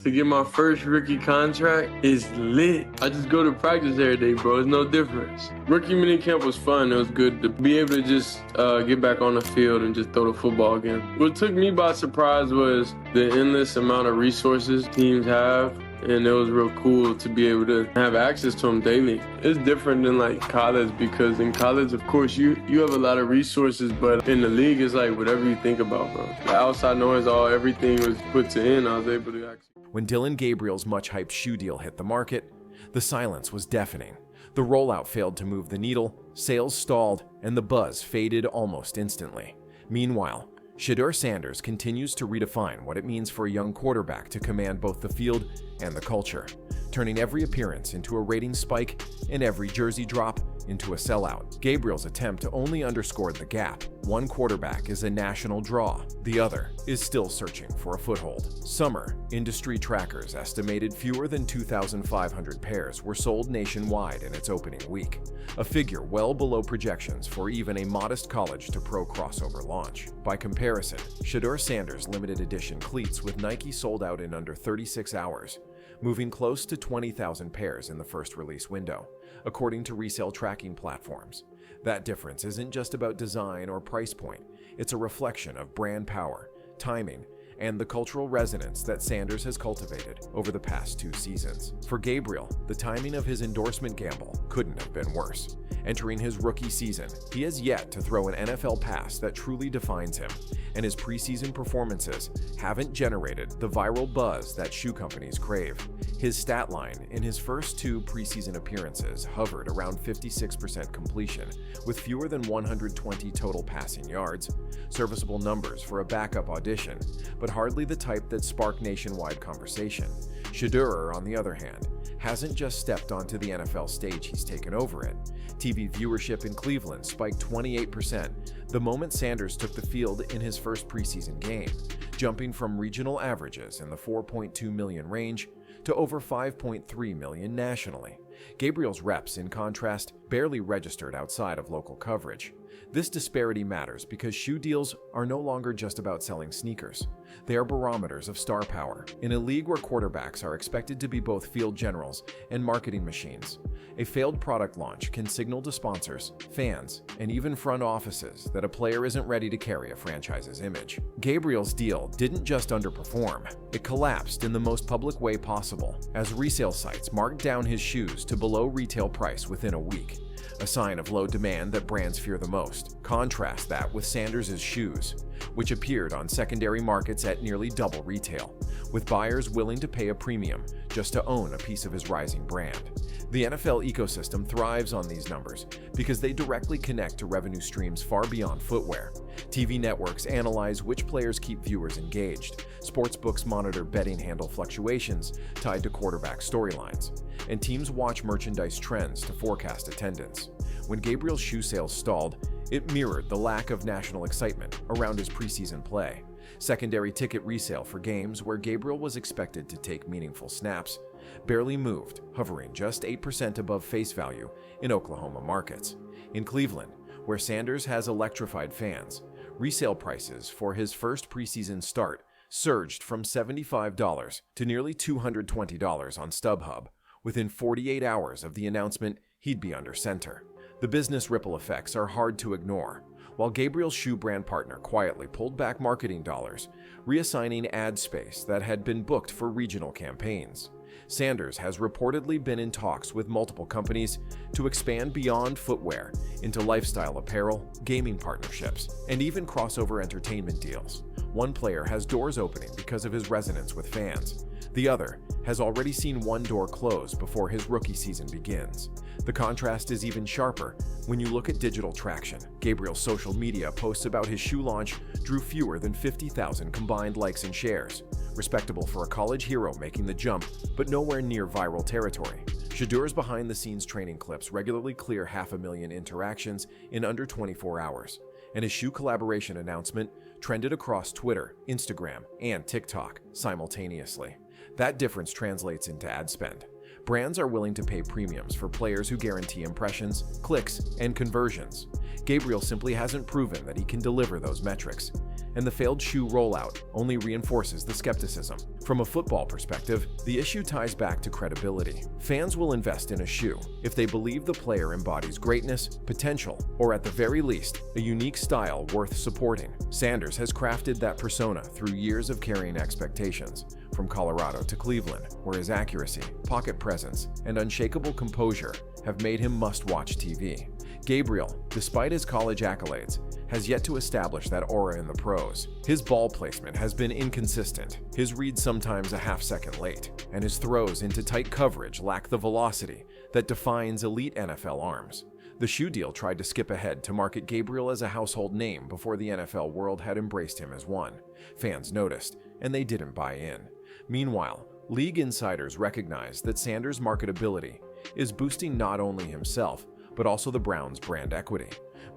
To get my first rookie contract is lit. I just go to practice every day, bro. It's no difference. Rookie minicamp was fun. It was good to be able to just get back on the field and just throw the football again. What took me by surprise was the endless amount of resources teams have. And it was real cool to be able to have access to them daily. It's different than like college, because in college, of course, you have a lot of resources, but in the league, it's like whatever you think about, bro. The outside noise, everything was put to end. I was able to actually. When Dillon Gabriel's much-hyped shoe deal hit the market, the silence was deafening. The rollout failed to move the needle, sales stalled, and the buzz faded almost instantly. Meanwhile, Shedeur Sanders continues to redefine what it means for a young quarterback to command both the field and the culture, turning every appearance into a rating spike and every jersey drop into a sellout. Gabriel's attempt to only underscore the gap. One quarterback is a national draw, the other is still searching for a foothold. Summer industry trackers estimated fewer than 2,500 pairs were sold nationwide in its opening week, a figure well below projections for even a modest college to pro crossover launch. By comparison, Shedeur Sanders' limited edition cleats with Nike sold out in under 36 hours, moving close to 20,000 pairs in the first release window, according to resale tracking platforms. That difference isn't just about design or price point, it's a reflection of brand power, timing, and the cultural resonance that Sanders has cultivated over the past 2 seasons. For Gabriel, the timing of his endorsement gamble couldn't have been worse. Entering his rookie season, he has yet to throw an NFL pass that truly defines him, and his preseason performances haven't generated the viral buzz that shoe companies crave. His stat line in his first 2 preseason appearances hovered around 56% completion, with fewer than 120 total passing yards, serviceable numbers for a backup audition, but hardly the type that spark nationwide conversation. Shedeur, on the other hand, hasn't just stepped onto the NFL stage, he's taken over it. TV viewership in Cleveland spiked 28% the moment Sanders took the field in his first preseason game, jumping from regional averages in the 4.2 million range to over 5.3 million nationally. Gabriel's reps, in contrast, barely registered outside of local coverage. This disparity matters because shoe deals are no longer just about selling sneakers. They are barometers of star power. In a league where quarterbacks are expected to be both field generals and marketing machines, a failed product launch can signal to sponsors, fans, and even front offices that a player isn't ready to carry a franchise's image. Gabriel's deal didn't just underperform, it collapsed in the most public way possible, as resale sites marked down his shoes to below retail price within a week, a sign of low demand that brands fear the most. Contrast that with Sanders' shoes, which appeared on secondary markets at nearly double retail, with buyers willing to pay a premium just to own a piece of his rising brand. The NFL ecosystem thrives on these numbers because they directly connect to revenue streams far beyond footwear. TV networks analyze which players keep viewers engaged, sportsbooks monitor betting handle fluctuations tied to quarterback storylines, and teams watch merchandise trends to forecast attendance. When Gabriel's shoe sales stalled, it mirrored the lack of national excitement around his preseason play. Secondary ticket resale for games where Gabriel was expected to take meaningful snaps barely moved, hovering just 8% above face value in Oklahoma markets. In Cleveland, where Sanders has electrified fans, resale prices for his first preseason start surged from $75 to nearly $220 on StubHub within 48 hours of the announcement he'd be under center. The business ripple effects are hard to ignore. While Gabriel's shoe brand partner quietly pulled back marketing dollars, reassigning ad space that had been booked for regional campaigns, Sanders has reportedly been in talks with multiple companies to expand beyond footwear into lifestyle apparel, gaming partnerships, and even crossover entertainment deals. One player has doors opening because of his resonance with fans. The other has already seen one door close before his rookie season begins. The contrast is even sharper when you look at digital traction. Gabriel's social media posts about his shoe launch drew fewer than 50,000 combined likes and shares, respectable for a college hero making the jump, but nowhere near viral territory. Shedeur's behind-the-scenes training clips regularly clear 500,000 interactions in under 24 hours, and his shoe collaboration announcement trended across Twitter, Instagram, and TikTok simultaneously. That difference translates into ad spend. Brands are willing to pay premiums for players who guarantee impressions, clicks, and conversions. Gabriel simply hasn't proven that he can deliver those metrics. and the failed shoe rollout only reinforces the skepticism. From a football perspective, the issue ties back to credibility. Fans will invest in a shoe if they believe the player embodies greatness, potential, or at the very least, a unique style worth supporting. Sanders has crafted that persona through years of carrying expectations, from Colorado to Cleveland, where his accuracy, pocket presence, and unshakable composure have made him must-watch TV. Gabriel, despite his college accolades, has yet to establish that aura in the pros. His ball placement has been inconsistent, his reads sometimes a half-second late, and his throws into tight coverage lack the velocity that defines elite NFL arms. The shoe deal tried to skip ahead to market Gabriel as a household name before the NFL world had embraced him as one. Fans noticed, and they didn't buy in. Meanwhile, league insiders recognize that Sanders' marketability is boosting not only himself, but also the Browns' brand equity.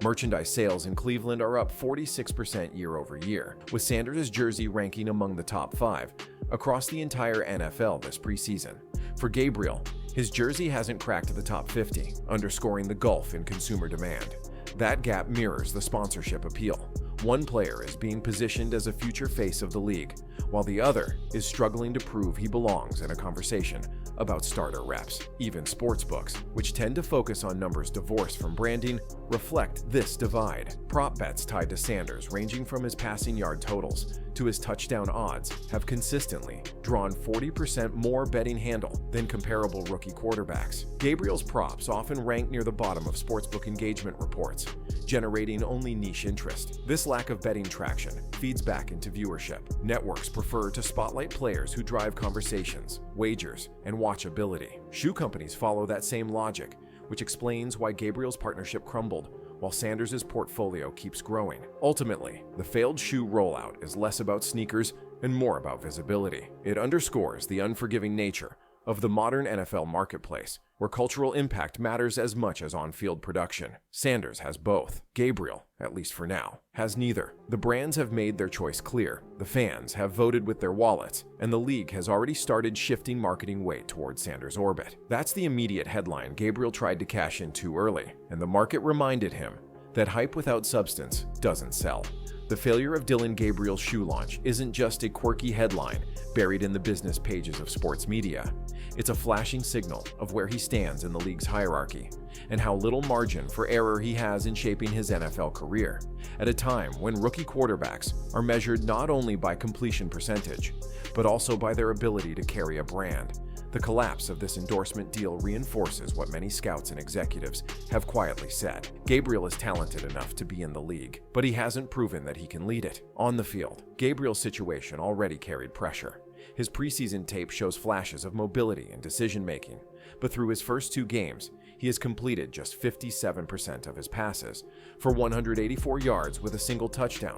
Merchandise sales in Cleveland are up 46% year over year, with Sanders' jersey ranking among the top 5 across the entire NFL this preseason. For Gabriel, his jersey hasn't cracked the top 50, underscoring the gulf in consumer demand. That gap mirrors the sponsorship appeal. One player is being positioned as a future face of the league, while the other is struggling to prove he belongs in a conversation about starter reps. Even sportsbooks, which tend to focus on numbers divorced from branding, reflect this divide. Prop bets tied to Sanders, ranging from his passing yard totals to his touchdown odds, have consistently drawn 40% more betting handle than comparable rookie quarterbacks. Gabriel's props often rank near the bottom of sportsbook engagement reports, generating only niche interest. This lack of betting traction feeds back into viewership. Networks prefer to spotlight players who drive conversations, wagers, and watchability. Shoe companies follow that same logic, which explains why Gabriel's partnership crumbled while Sanders' portfolio keeps growing. Ultimately, the failed shoe rollout is less about sneakers and more about visibility. It underscores the unforgiving nature of the modern NFL marketplace, where cultural impact matters as much as on-field production. Sanders has both. Gabriel, at least for now, has neither. The brands have made their choice clear, the fans have voted with their wallets, and the league has already started shifting marketing weight towards Sanders' orbit. That's the immediate headline Gabriel tried to cash in too early, and the market reminded him that hype without substance doesn't sell. The failure of Dillon Gabriel's shoe launch isn't just a quirky headline buried in the business pages of sports media. It's a flashing signal of where he stands in the league's hierarchy and how little margin for error he has in shaping his NFL career, at a time when rookie quarterbacks are measured not only by completion percentage, but also by their ability to carry a brand. The collapse of this endorsement deal reinforces what many scouts and executives have quietly said. Gabriel is talented enough to be in the league, but he hasn't proven that he can lead it. On the field, Gabriel's situation already carried pressure. His preseason tape shows flashes of mobility and decision-making, but through his first 2 games, he has completed just 57% of his passes for 184 yards with a single touchdown,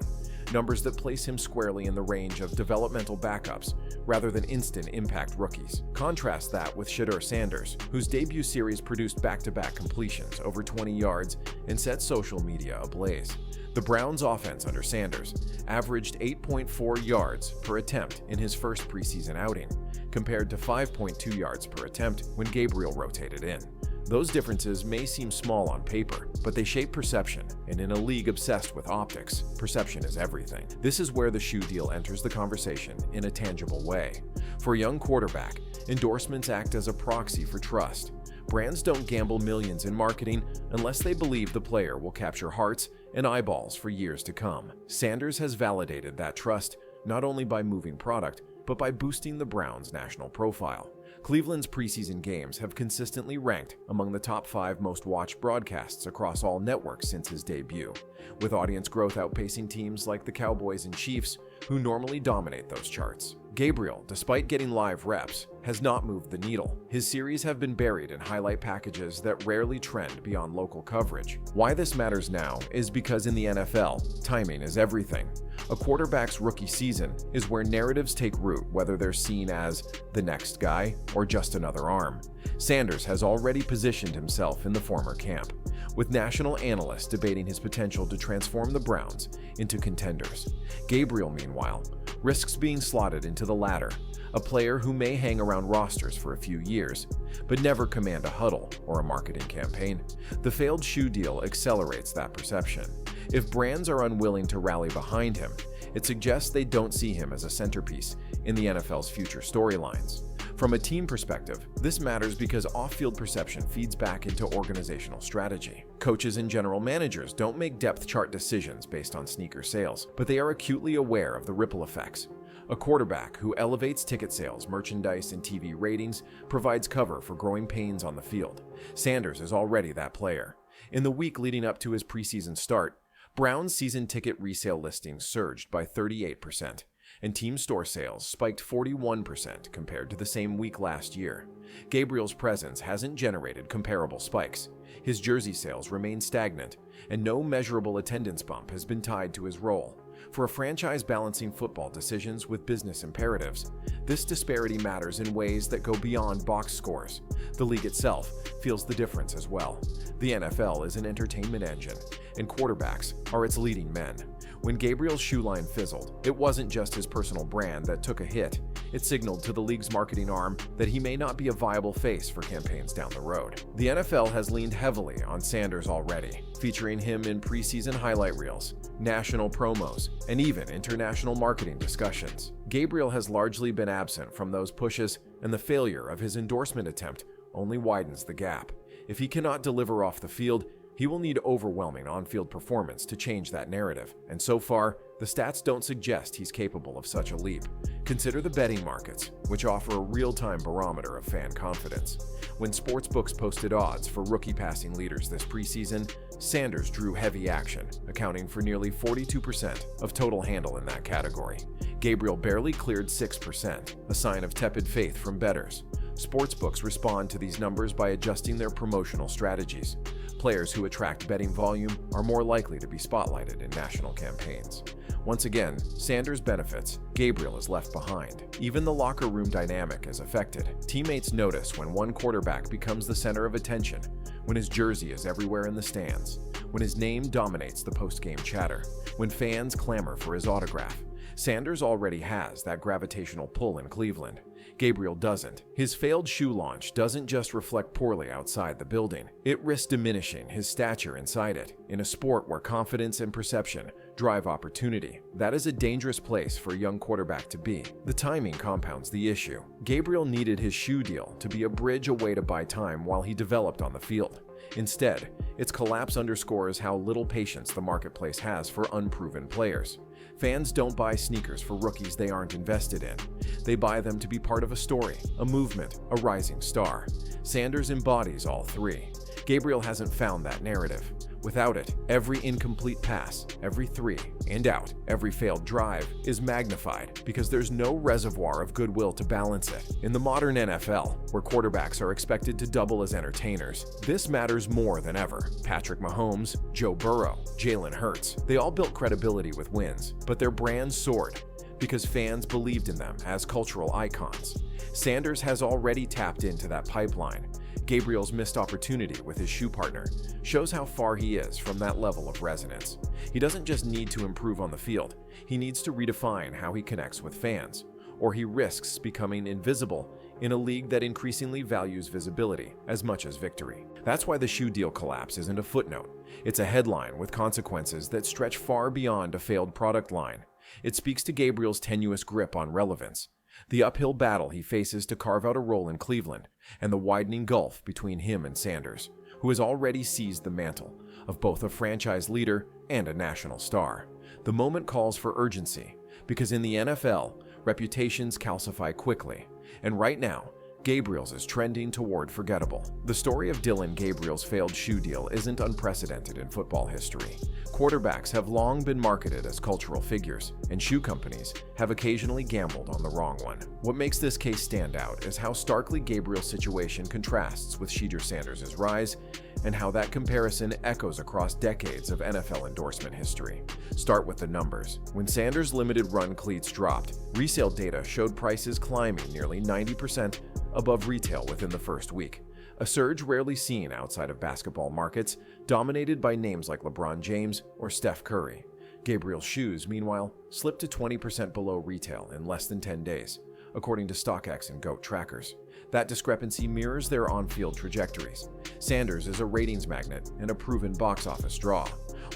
numbers that place him squarely in the range of developmental backups rather than instant impact rookies. Contrast that with Shedeur Sanders, whose debut series produced back-to-back completions over 20 yards and set social media ablaze. The Browns' offense under Sanders averaged 8.4 yards per attempt in his first preseason outing, compared to 5.2 yards per attempt when Gabriel rotated in. Those differences may seem small on paper, but they shape perception, and in a league obsessed with optics, perception is everything. This is where the shoe deal enters the conversation in a tangible way. For a young quarterback, endorsements act as a proxy for trust. Brands don't gamble millions in marketing unless they believe the player will capture hearts and eyeballs for years to come. Sanders has validated that trust not only by moving product, but by boosting the Browns' national profile. Cleveland's preseason games have consistently ranked among the top 5 most watched broadcasts across all networks since his debut, with audience growth outpacing teams like the Cowboys and Chiefs, who normally dominate those charts. Gabriel, despite getting live reps, has not moved the needle. His series have been buried in highlight packages that rarely trend beyond local coverage. Why this matters now is because in the NFL, timing is everything. A quarterback's rookie season is where narratives take root, whether they're seen as the next guy or just another arm. Sanders has already positioned himself in the former camp, with national analysts debating his potential to transform the Browns into contenders. Gabriel, meanwhile, risks being slotted into the latter, a player who may hang around rosters for a few years, but never command a huddle or a marketing campaign. The failed shoe deal accelerates that perception. If brands are unwilling to rally behind him, It suggests they don't see him as a centerpiece in the NFL's future storylines. From a team perspective, this matters because off-field perception feeds back into organizational strategy. Coaches and general managers don't make depth chart decisions based on sneaker sales, but they are acutely aware of the ripple effects. A quarterback who elevates ticket sales, merchandise, and TV ratings provides cover for growing pains on the field. Sanders is already that player. In the week leading up to his preseason start, Brown's season ticket resale listings surged by 38%. And team store sales spiked 41% compared to the same week last year. Gabriel's presence hasn't generated comparable spikes. His jersey sales remain stagnant, and no measurable attendance bump has been tied to his role. For a franchise balancing football decisions with business imperatives, this disparity matters in ways that go beyond box scores. The league itself feels the difference as well. The NFL is an entertainment engine, and quarterbacks are its leading men. When Gabriel's shoe line fizzled, it wasn't just his personal brand that took a hit. It signaled to the league's marketing arm that he may not be a viable face for campaigns down the road. The NFL has leaned heavily on Sanders already, featuring him in preseason highlight reels, national promos, and even international marketing discussions. Gabriel has largely been absent from those pushes, and the failure of his endorsement attempt only widens the gap. If he cannot deliver off the field, he will need overwhelming on-field performance to change that narrative, and so far, the stats don't suggest he's capable of such a leap. Consider the betting markets, which offer a real-time barometer of fan confidence. When sportsbooks posted odds for rookie passing leaders this preseason, Sanders drew heavy action, accounting for nearly 42% of total handle in that category. Gabriel barely cleared 6%, a sign of tepid faith from bettors. Sportsbooks respond to these numbers by adjusting their promotional strategies. Players who attract betting volume are more likely to be spotlighted in national campaigns. Once again, Sanders benefits, Gabriel is left behind. Even the locker room dynamic is affected. Teammates notice when one quarterback becomes the center of attention, when his jersey is everywhere in the stands, when his name dominates the post-game chatter, when fans clamor for his autograph. Sanders already has that gravitational pull in Cleveland. Gabriel doesn't. His failed shoe launch doesn't just reflect poorly outside the building. It risks diminishing his stature inside it. In a sport where confidence and perception drive opportunity, that is a dangerous place for a young quarterback to be. The timing compounds the issue. Gabriel needed his shoe deal to be a bridge away to buy time while he developed on the field. Instead, its collapse underscores how little patience the marketplace has for unproven players. Fans don't buy sneakers for rookies they aren't invested in. They buy them to be part of a story, a movement, a rising star. Sanders embodies all three. Gabriel hasn't found that narrative. Without it, every incomplete pass, every three and out, every failed drive is magnified because there's no reservoir of goodwill to balance it. In the modern NFL, where quarterbacks are expected to double as entertainers, this matters more than ever. Patrick Mahomes, Joe Burrow, Jalen Hurts, they all built credibility with wins, but their brands soared because fans believed in them as cultural icons. Sanders has already tapped into that pipeline. Gabriel's missed opportunity with his shoe partner shows how far he is from that level of resonance. He doesn't just need to improve on the field, he needs to redefine how he connects with fans, or he risks becoming invisible in a league that increasingly values visibility as much as victory. That's why the shoe deal collapse isn't a footnote. It's a headline with consequences that stretch far beyond a failed product line. It speaks to Gabriel's tenuous grip on relevance, the uphill battle he faces to carve out a role in Cleveland, and the widening gulf between him and Sanders, who has already seized the mantle of both a franchise leader and a national star. The moment calls for urgency, because in the NFL, reputations calcify quickly, and right now, Gabriel's is trending toward forgettable. The story of Dillon Gabriel's failed shoe deal isn't unprecedented in football history. Quarterbacks have long been marketed as cultural figures, and shoe companies have occasionally gambled on the wrong one. What makes this case stand out is how starkly Gabriel's situation contrasts with Shedeur Sanders' rise, and how that comparison echoes across decades of NFL endorsement history. Start with the numbers. When Sanders' limited run cleats dropped, resale data showed prices climbing nearly 90% above retail within the first week, a surge rarely seen outside of basketball markets dominated by names like LeBron James or Steph Curry. Gabriel's shoes, meanwhile, slipped to 20% below retail in less than 10 days, according to StockX and GOAT trackers. That discrepancy mirrors their on-field trajectories. Sanders is a ratings magnet and a proven box office draw,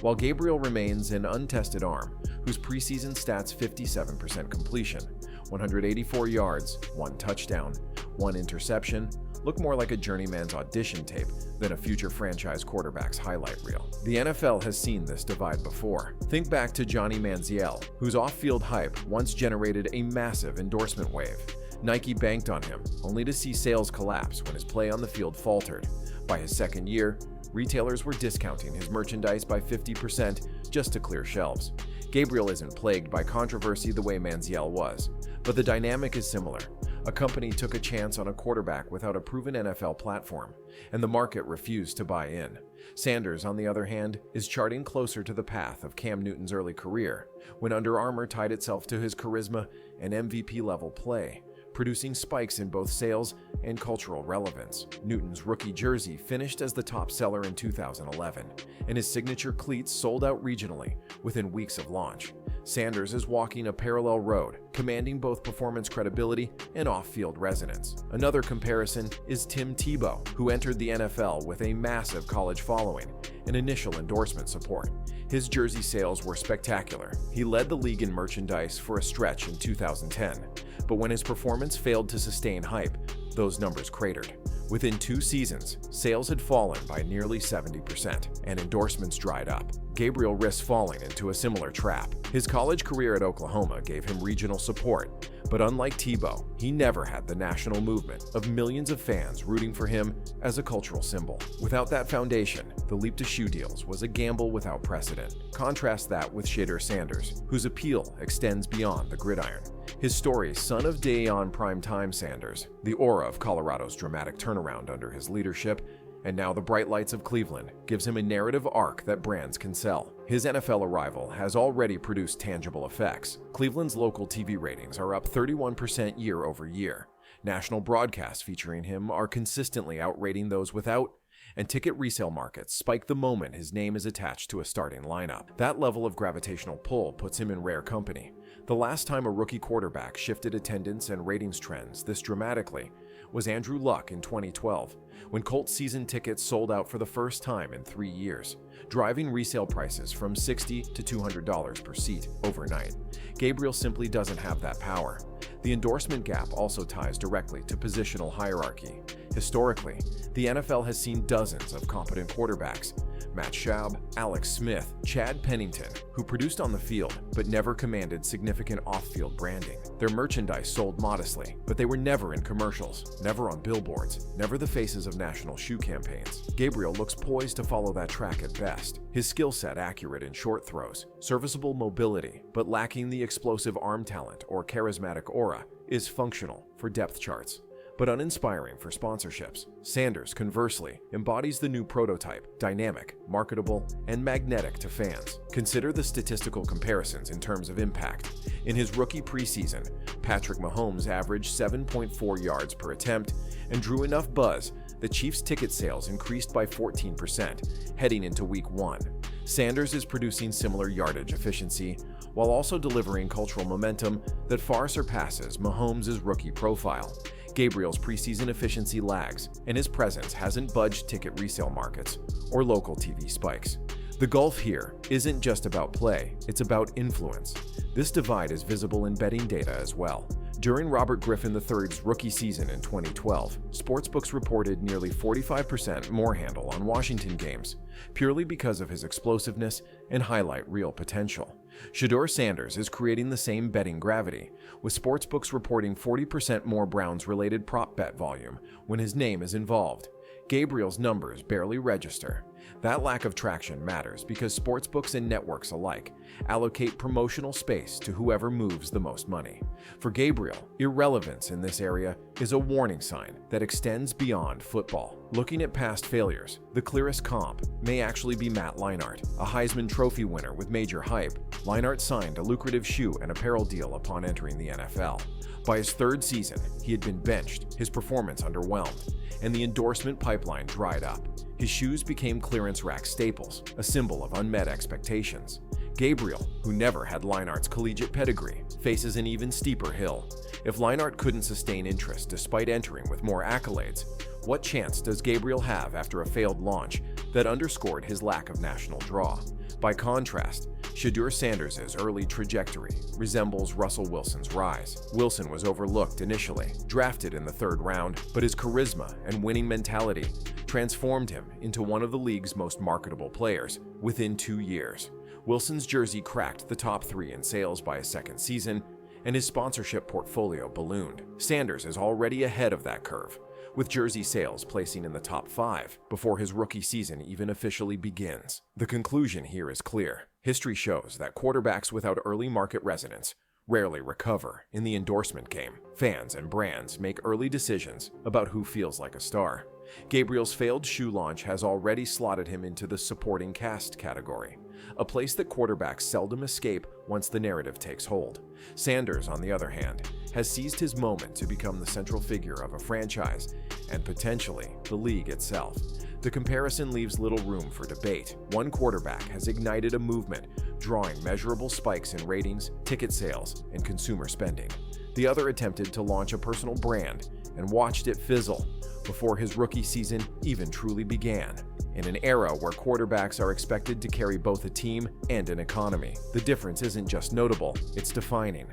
while Gabriel remains an untested arm whose preseason stats 57% completion, 184 yards, 1 touchdown, 1 interception, look more like a journeyman's audition tape than a future franchise quarterback's highlight reel. The NFL has seen this divide before. Think back to Johnny Manziel, whose off-field hype once generated a massive endorsement wave. Nike banked on him, only to see sales collapse when his play on the field faltered. By his second year, retailers were discounting his merchandise by 50% just to clear shelves. Gabriel isn't plagued by controversy the way Manziel was, but the dynamic is similar. A company took a chance on a quarterback without a proven NFL platform, and the market refused to buy in. Sanders, on the other hand, is charting closer to the path of Cam Newton's early career, when Under Armour tied itself to his charisma and MVP-level play, producing spikes in both sales and cultural relevance. Newton's rookie jersey finished as the top seller in 2011, and his signature cleats sold out regionally within weeks of launch. Sanders is walking a parallel road, commanding both performance credibility and off-field resonance. Another comparison is Tim Tebow, who entered the NFL with a massive college following and initial endorsement support. His jersey sales were spectacular. He led the league in merchandise for a stretch in 2010, but when his performance failed to sustain hype, those numbers cratered. Within 2 seasons, sales had fallen by nearly 70%, and endorsements dried up. Gabriel risks falling into a similar trap. His college career at Oklahoma gave him regional support, but unlike Tebow, he never had the national movement of millions of fans rooting for him as a cultural symbol. Without that foundation, the leap to shoe deals was a gamble without precedent. Contrast that with Shedeur Sanders, whose appeal extends beyond the gridiron. His story, son of Deion primetime Sanders, the aura of Colorado's dramatic turnaround under his leadership, and now the bright lights of Cleveland, gives him a narrative arc that brands can sell. His NFL arrival has already produced tangible effects. Cleveland's local TV ratings are up 31% year over year. National broadcasts featuring him are consistently outrating those without, and ticket resale markets spike the moment his name is attached to a starting lineup. That level of gravitational pull puts him in rare company. The last time a rookie quarterback shifted attendance and ratings trends this dramatically was Andrew Luck in 2012, when Colts season tickets sold out for the first time in 3 years, driving resale prices from $60 to $200 per seat overnight. Gabriel simply doesn't have that power. The endorsement gap also ties directly to positional hierarchy. Historically, the NFL has seen dozens of competent quarterbacks: Matt Schaub, Alex Smith, Chad Pennington, who produced on the field but never commanded significant off-field branding. Their merchandise sold modestly, but they were never in commercials, never on billboards, never the faces of national shoe campaigns. Gabriel looks poised to follow that track at best. His skill set accurate in short throws, serviceable mobility, but lacking the explosive arm talent or charismatic aura, is functional for depth charts, but uninspiring for sponsorships. Sanders, conversely, embodies the new prototype: dynamic, marketable, and magnetic to fans. Consider the statistical comparisons in terms of impact. In his rookie preseason, Patrick Mahomes averaged 7.4 yards per attempt and drew enough buzz that Chiefs ticket sales increased by 14% heading into Week 1. Sanders is producing similar yardage efficiency, while also delivering cultural momentum that far surpasses Mahomes' rookie profile. Gabriel's preseason efficiency lags, and his presence hasn't budged ticket resale markets or local TV spikes. The gulf here isn't just about play, it's about influence. This divide is visible in betting data as well. During Robert Griffin III's rookie season in 2012, sportsbooks reported nearly 45% more handle on Washington games, purely because of his explosiveness and highlight reel potential. Shedeur Sanders is creating the same betting gravity, with sportsbooks reporting 40% more Browns-related prop bet volume when his name is involved. Gabriel's numbers barely register. That lack of traction matters because sportsbooks and networks alike allocate promotional space to whoever moves the most money. For Gabriel, irrelevance in this area is a warning sign that extends beyond football. Looking at past failures, the clearest comp may actually be Matt Leinart, a Heisman Trophy winner with major hype. Leinart signed a lucrative shoe and apparel deal upon entering the NFL. By his 3rd season, he had been benched, his performance underwhelmed, and the endorsement pipeline dried up. His shoes became clearance rack staples, a symbol of unmet expectations. Gabriel, who never had Leinart's collegiate pedigree, faces an even steeper hill. If Leinart couldn't sustain interest despite entering with more accolades, what chance does Gabriel have after a failed launch that underscored his lack of national draw? By contrast, Shedeur Sanders' early trajectory resembles Russell Wilson's rise. Wilson was overlooked initially, drafted in the third round, but his charisma and winning mentality transformed him into one of the league's most marketable players within 2 years. Wilson's jersey cracked the top 3 in sales by his second season, and his sponsorship portfolio ballooned. Sanders is already ahead of that curve, with jersey sales placing in the top 5 before his rookie season even officially begins. The conclusion here is clear. History shows that quarterbacks without early market resonance rarely recover in the endorsement game. Fans and brands make early decisions about who feels like a star. Gabriel's failed shoe launch has already slotted him into the supporting cast category, a place that quarterbacks seldom escape once the narrative takes hold. Sanders, on the other hand, has seized his moment to become the central figure of a franchise and potentially the league itself. The comparison leaves little room for debate. One quarterback has ignited a movement, drawing measurable spikes in ratings, ticket sales, and consumer spending. The other attempted to launch a personal brand and watched it fizzle before his rookie season even truly began. In an era where quarterbacks are expected to carry both a team and an economy, the difference isn't just notable, it's defining.